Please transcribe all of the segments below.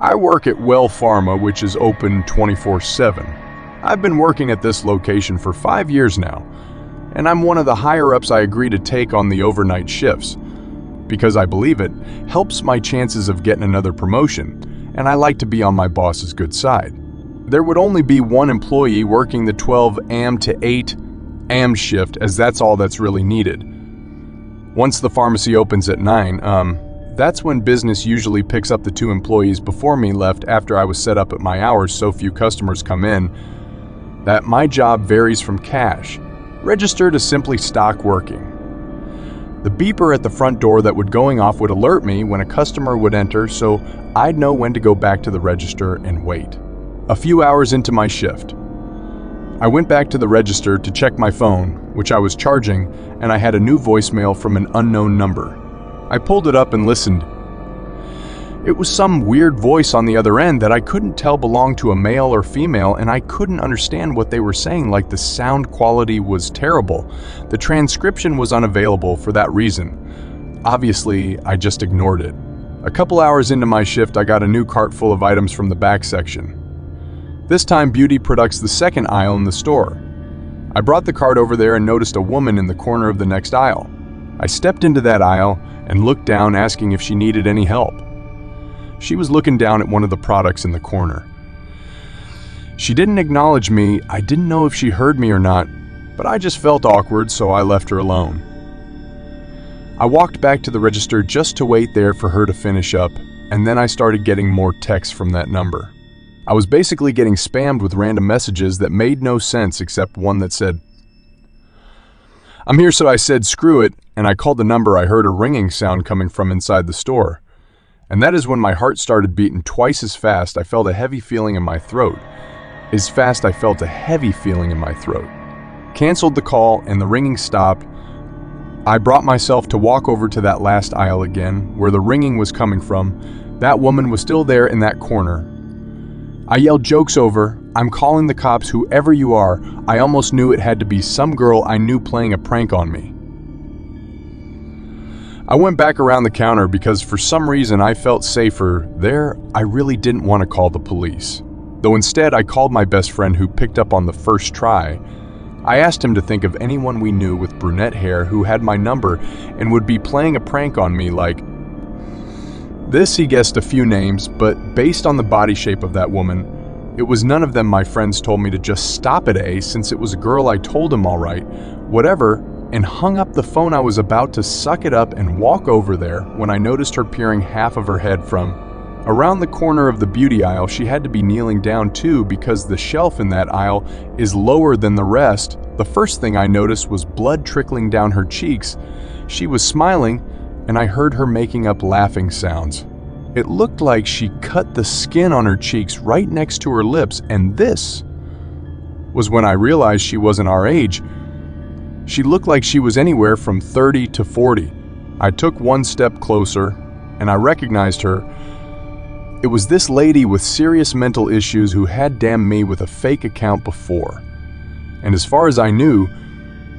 I work at Well Pharma, which is open 24/7. I've been working at this location for 5 years now, and I'm one of the higher-ups. I agree to take on the overnight shifts because I believe it helps my chances of getting another promotion, and I like to be on my boss's good side. There would only be one employee working the 12 a.m. to 8 a.m. shift, as that's all that's really needed. Once the pharmacy opens at 9, that's when business usually picks up the 2 employees before me left after I was set up at my hours so few customers come in that my job varies from cash, register to simply stock working. The beeper at the front door that would going off would alert me when a customer would enter, so I'd know when to go back to the register and wait. A few hours into my shift, I went back to the register to check my phone, which I was charging, and I had a new voicemail from an unknown number. I pulled it up and listened. It was some weird voice on the other end that I couldn't tell belonged to a male or female, and I couldn't understand what they were saying. Like, the sound quality was terrible. The transcription was unavailable for that reason. Obviously, I just ignored it. A couple hours into my shift, I got a new cart full of items from the back section. This time, beauty products the second aisle in the store. I brought the cart over there and noticed a woman in the corner of the next aisle. I stepped into that aisle and looked down, asking if she needed any help. She was looking down at one of the products in the corner. She didn't acknowledge me. I didn't know if she heard me or not, but I just felt awkward, so I left her alone. I walked back to the register just to wait there for her to finish up, and then I started getting more texts from that number. I was basically getting spammed with random messages that made no sense except one that said, "I'm here," so I said, "Screw it," and I called the number. I heard a ringing sound coming from inside the store. And that is when my heart started beating twice as fast. I felt a heavy feeling in my throat. Canceled the call and the ringing stopped. I brought myself to walk over to that last aisle again, where the ringing was coming from. That woman was still there in that corner. I yelled jokes over, "I'm calling the cops, whoever you are." I almost knew it had to be some girl I knew playing a prank on me. I went back around the counter because for some reason I felt safer there. I really didn't want to call the police, though instead I called my best friend, who picked up on the first try. I asked him to think of anyone we knew with brunette hair who had my number and would be playing a prank on me like this. He guessed a few names, but based on the body shape of that woman, it was none of them. My friends told me to just stop at A. Since it was a girl, I told him all right, whatever, and hung up the phone. I was about to suck it up and walk over there when I noticed her peering half of her head from around the corner of the beauty aisle. She had to be kneeling down too, because the shelf in that aisle is lower than the rest. The first thing I noticed was blood trickling down her cheeks. She was smiling, and I heard her making up laughing sounds. It looked like she cut the skin on her cheeks right next to her lips, and this was when I realized she wasn't our age. She looked like she was anywhere from 30 to 40. I took one step closer, and I recognized her. It was this lady with serious mental issues who had damned me with a fake account before. And as far as I knew,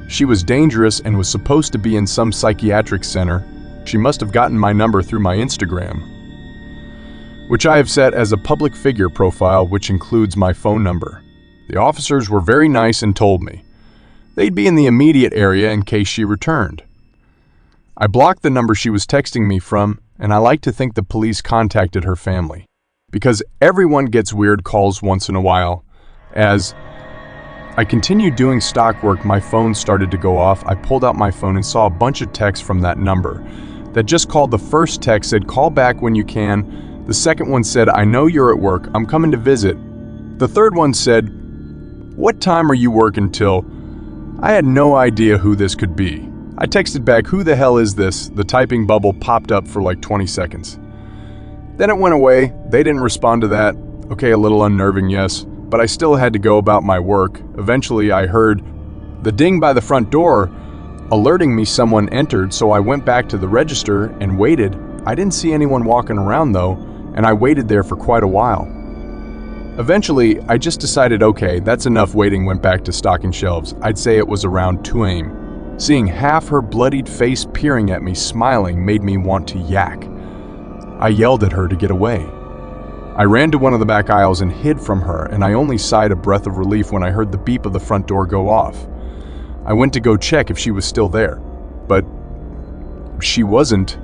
she was dangerous and was supposed to be in some psychiatric center. She must have gotten my number through my Instagram, which I have set as a public figure profile, which includes my phone number. The officers were very nice and told me they'd be in the immediate area in case she returned. I blocked the number she was texting me from, and I like to think the police contacted her family, because everyone gets weird calls once in a while. As I continued doing stock work, my phone started to go off. I pulled out my phone and saw a bunch of texts from that number that just called. The first text said, "Call back when you can." The second one said, "I know you're at work. I'm coming to visit." The third one said, "What time are you working till?" I had no idea who this could be. I texted back, "Who the hell is this?" The typing bubble popped up for like 20 seconds. Then it went away. They didn't respond to that. Okay, a little unnerving, yes, but I still had to go about my work. Eventually, I heard the ding by the front door, alerting me someone entered, so I went back to the register and waited. I didn't see anyone walking around though, and I waited there for quite a while. Eventually, I just decided, okay, that's enough waiting. Went back to stocking shelves. I'd say it was around 2 a.m. Seeing half her bloodied face peering at me, smiling, made me want to yak. I yelled at her to get away. I ran to one of the back aisles and hid from her, and I only sighed a breath of relief when I heard the beep of the front door go off. I went to go check if she was still there, but she wasn't.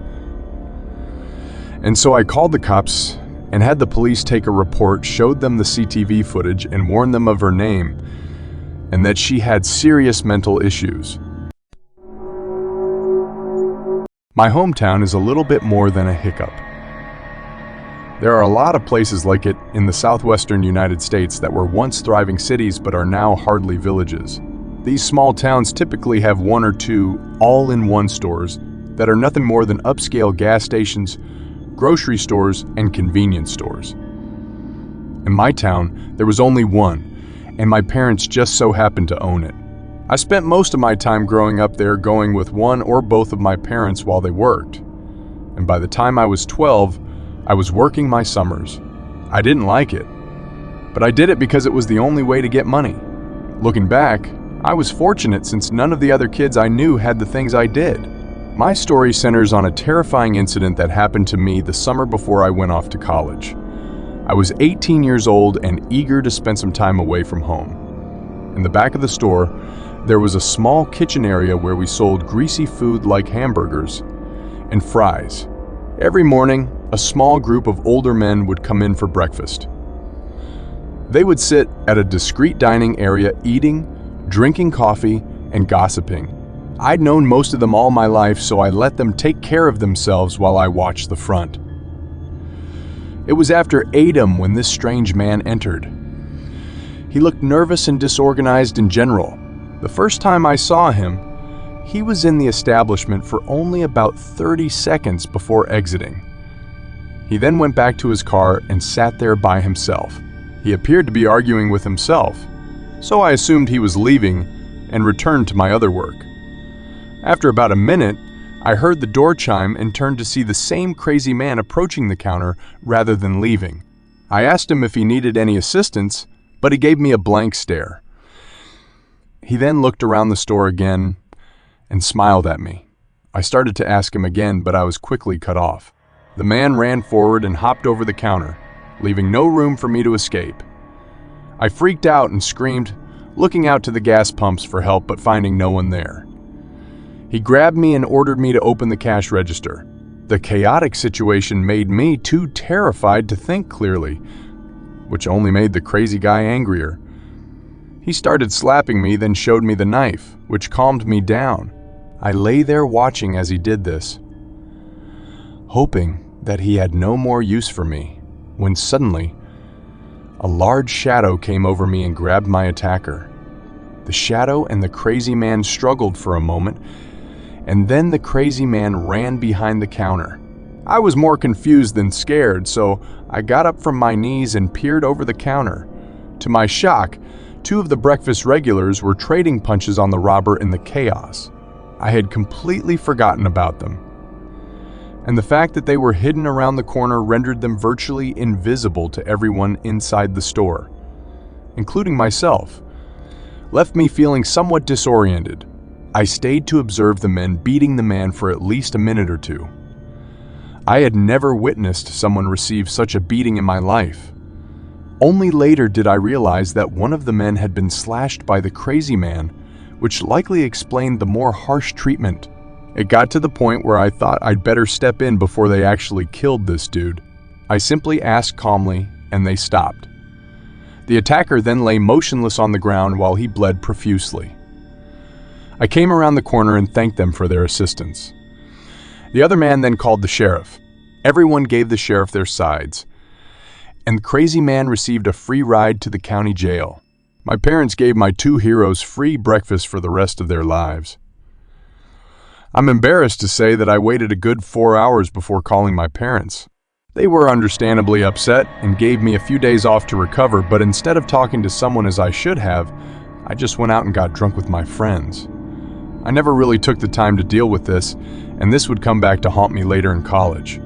And so I called the cops and had the police take a report, showed them the CCTV footage, and warned them of her name and that she had serious mental issues. My hometown is a little bit more than a hiccup. There are a lot of places like it in the southwestern United States that were once thriving cities but are now hardly villages. These small towns typically have one or two all-in-one stores that are nothing more than upscale gas stations, grocery stores, and convenience stores. In my town, there was only one, and my parents just so happened to own it. I spent most of my time growing up there going with one or both of my parents while they worked. And by the time I was 12, I was working my summers. I didn't like it, but I did it because it was the only way to get money. Looking back, I was fortunate since none of the other kids I knew had the things I did. My story centers on a terrifying incident that happened to me the summer before I went off to college. I was 18 years old and eager to spend some time away from home. In the back of the store, there was a small kitchen area where we sold greasy food like hamburgers and fries. Every morning, a small group of older men would come in for breakfast. They would sit at a discreet dining area eating, drinking coffee, and gossiping. I'd known most of them all my life, so I let them take care of themselves while I watched the front. It was after 8 when this strange man entered. He looked nervous and disorganized in general. The first time I saw him, he was in the establishment for only about 30 seconds before exiting. He then went back to his car and sat there by himself. He appeared to be arguing with himself, so I assumed he was leaving and returned to my other work. After about a minute, I heard the door chime and turned to see the same crazy man approaching the counter rather than leaving. I asked him if he needed any assistance, but he gave me a blank stare. He then looked around the store again and smiled at me. I started to ask him again, but I was quickly cut off. The man ran forward and hopped over the counter, leaving no room for me to escape. I freaked out and screamed, looking out to the gas pumps for help but finding no one there. He grabbed me and ordered me to open the cash register. The chaotic situation made me too terrified to think clearly, which only made the crazy guy angrier. He started slapping me, then showed me the knife, which calmed me down. I lay there watching as he did this, hoping that he had no more use for me, when suddenly, a large shadow came over me and grabbed my attacker. The shadow and the crazy man struggled for a moment, and then the crazy man ran behind the counter. I was more confused than scared, so I got up from my knees and peered over the counter. To my shock, 2 of the breakfast regulars were trading punches on the robber in the chaos. I had completely forgotten about them, and the fact that they were hidden around the corner rendered them virtually invisible to everyone inside the store, including myself, left me feeling somewhat disoriented. I stayed to observe the men beating the man for at least a minute or two. I had never witnessed someone receive such a beating in my life. Only later did I realize that one of the men had been slashed by the crazy man, which likely explained the more harsh treatment. It got to the point where I thought I'd better step in before they actually killed this dude. I simply asked calmly, and they stopped. The attacker then lay motionless on the ground while he bled profusely. I came around the corner and thanked them for their assistance. The other man then called the sheriff. Everyone gave the sheriff their sides, and the crazy man received a free ride to the county jail. My parents gave my 2 heroes free breakfast for the rest of their lives. I'm embarrassed to say that I waited a good 4 hours before calling my parents. They were understandably upset and gave me a few days off to recover, but instead of talking to someone as I should have, I just went out and got drunk with my friends. I never really took the time to deal with this, and this would come back to haunt me later in college.